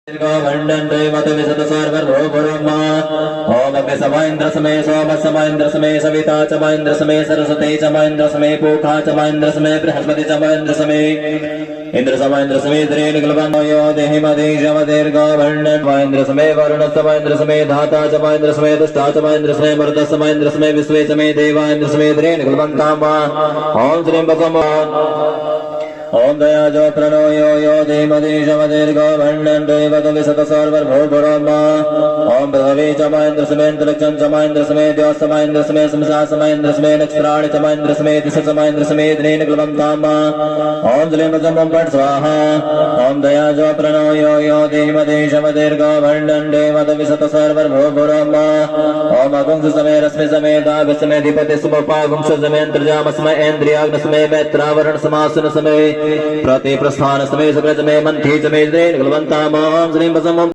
वर्णन दैवत विशद सर्वभूमा ओम अग्नि समाइंद्र समय सोम समाइंद्र समय सविता च महेंद्र समय सरस्वती च महेंद्र समय पोखा च महेंद्र समय बृहस्पति च महेंद्र समय इंद्र समाइंद्र समय द्रेण गलवनो यो देहि मदेशम दीर्घ वर्णन महेंद्र समय वरुण समाइंद्र समय धाता च महेंद्र समय दुष्टा च महेंद्र समय मरुत समाइंद्र समय विश्वे च मे देवा इंद्र समय द्रेण गलवंतामा ओम श्रीं बसम ओम दया जो प्रणो यो यो देमदेशम दीर्घ वर्णन दैवत विशद सर्वभूमा ओम भवे च महेंद्र समेन्द्र लक्षण च महेंद्र समय द्योस महेंद्र समय समसा महेंद्र समय नक्षत्राणि च महेंद्र समय दिश च महेंद्र समय द्रेण ग्लवंतामा ओम जले मजम पट स्वाहा ओम दया जो प्रणो यो यो देमदेशम दीर्घ वर्णन दैवत विशद सर्वभूमा ओम अगुंस समय रश्मि समय दाग समय अधिपति सुमपागुंस समय अंतर्जाम समय इंद्रियाग्न समय मैत्रावरण समासन समय प्रति प्रस्थान समय सुकृत में मंथी च में द्रेण गलवंतामा ओम श्रीं बसम